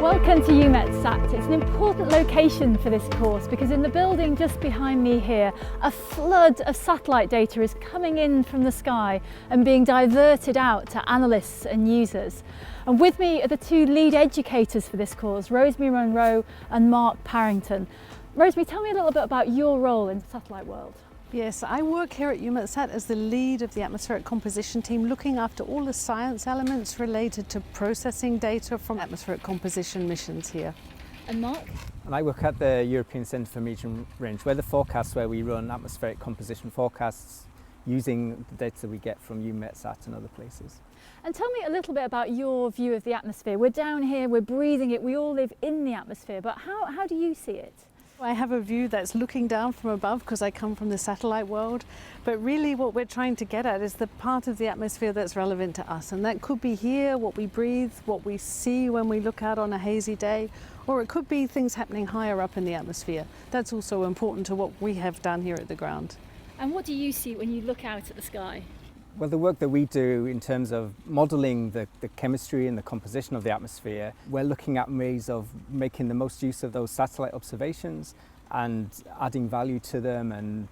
Welcome to UMETSAT. It's an important location for this course because in the building just behind me here, a flood of satellite data is coming in from the sky and being diverted out to analysts and users. And with me are the two lead educators for this course, Rosemary Monroe and Mark Parrington. Rosemary, tell me a little bit about your role in the satellite world. Yes, I work here at UMETSAT as the lead of the atmospheric composition team, looking after all the science elements related to processing data from atmospheric composition missions here. And Mark? And I work at the European Centre for Medium Range Weather Forecasts, where we run atmospheric composition forecasts using the data we get from UMETSAT and other places. And tell me a little bit about your view of the atmosphere. We're down here, we're breathing it, we all live in the atmosphere, but how do you see it? I have a view that's looking down from above because I come from the satellite world, but really what we're trying to get at is the part of the atmosphere that's relevant to us, and that could be here, what we breathe, what we see when we look out on a hazy day, or it could be things happening higher up in the atmosphere. That's also important to what we have done here at the ground. And what do you see when you look out at the sky? Well, the work that we do in terms of modelling the chemistry and the composition of the atmosphere, we're looking at ways of making the most use of those satellite observations and adding value to them and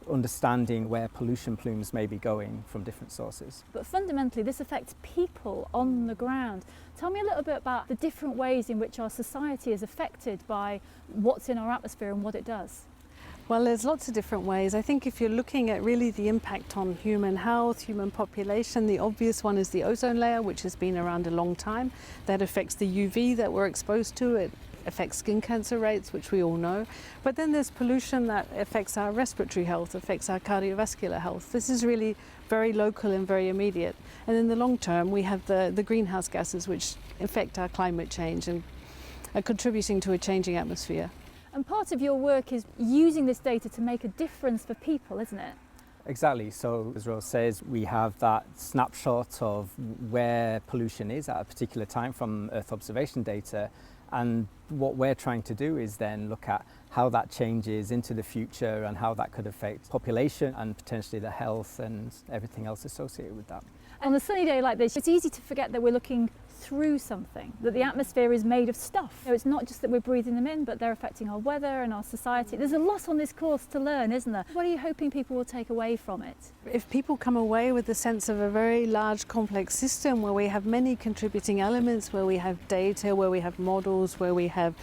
understanding where pollution plumes may be going from different sources. But fundamentally, this affects people on the ground. Tell me a little bit about the different ways in which our society is affected by what's in our atmosphere and what it does. Well, there's lots of different ways. I think if you're looking at really the impact on human health, human population, the obvious one is the ozone layer, which has been around a long time. That affects the UV that we're exposed to. It affects skin cancer rates, which we all know. But then there's pollution that affects our respiratory health, affects our cardiovascular health. This is really very local and very immediate. And in the long term, we have the greenhouse gases, which affect our climate change and are contributing to a changing atmosphere. And part of your work is using this data to make a difference for people, isn't it? Exactly. So, as Rose says, we have that snapshot of where pollution is at a particular time from Earth observation data. And what we're trying to do is then look at how that changes into the future and how that could affect population and potentially the health and everything else associated with that. On a sunny day like this, it's easy to forget that we're looking through something, that the atmosphere is made of stuff. So it's not just that we're breathing them in, but they're affecting our weather and our society. There's a lot on this course to learn, isn't there? What are you hoping people will take away from it? If people come away with the sense of a very large complex system where we have many contributing elements, where we have data, where we have models, where we have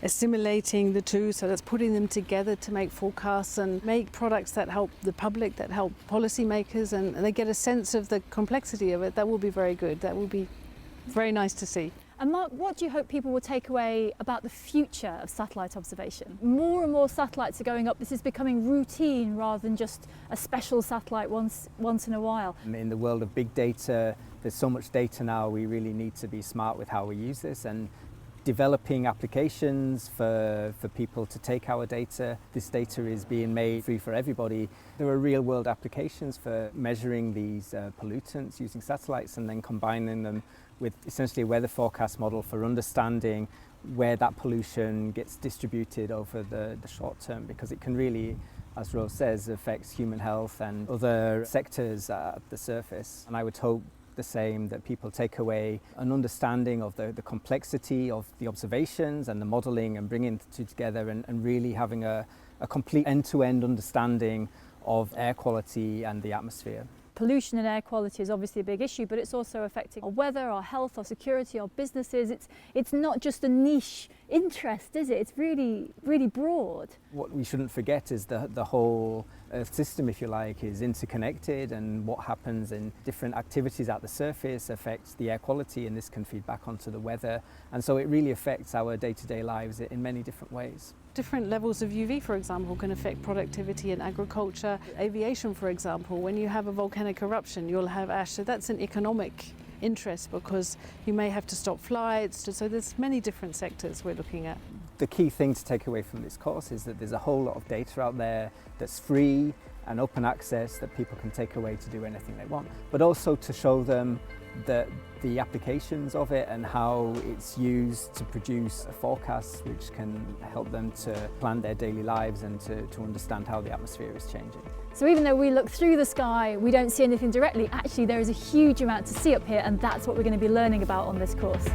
assimilating the two, so that's putting them together to make forecasts and make products that help the public, that help policymakers, and they get a sense of the complexity of it, that will be very good. That will be very nice to see. And Mark, what do you hope people will take away about the future of satellite observation? More and more satellites are going up. This is becoming routine rather than just a special satellite once in a while. In the world of big data, there's so much data now, we really need to be smart with how we use this and developing applications for people to take our data. This data is being made free for everybody. There are real world applications for measuring these pollutants using satellites and then combining them with essentially a weather forecast model for understanding where that pollution gets distributed over the short term, because it can really, as Rose says, affects human health and other sectors at the surface. And I would hope the same, that people take away an understanding of the complexity of the observations and the modelling and bringing the two together and really having a complete end-to-end understanding of air quality and the atmosphere. Pollution and air quality is obviously a big issue, but it's also affecting our weather, our health, our security, our businesses. It's not just a niche interest, is it? It's really, really broad. What we shouldn't forget is the whole Earth system, if you like, is interconnected, and what happens in different activities at the surface affects the air quality, and this can feed back onto the weather. And so it really affects our day-to-day lives in many different ways. Different levels of UV, for example, can affect productivity in agriculture. Aviation, for example, when you have a volcanic eruption, you'll have ash. So that's an economic interest because you may have to stop flights. So there's many different sectors we're looking at. The key thing to take away from this course is that there's a whole lot of data out there that's free and open access that people can take away to do anything they want, but also to show them the applications of it and how it's used to produce a forecast which can help them to plan their daily lives and to understand how the atmosphere is changing. So even though we look through the sky, we don't see anything directly, actually there is a huge amount to see up here, and that's what we're going to be learning about on this course.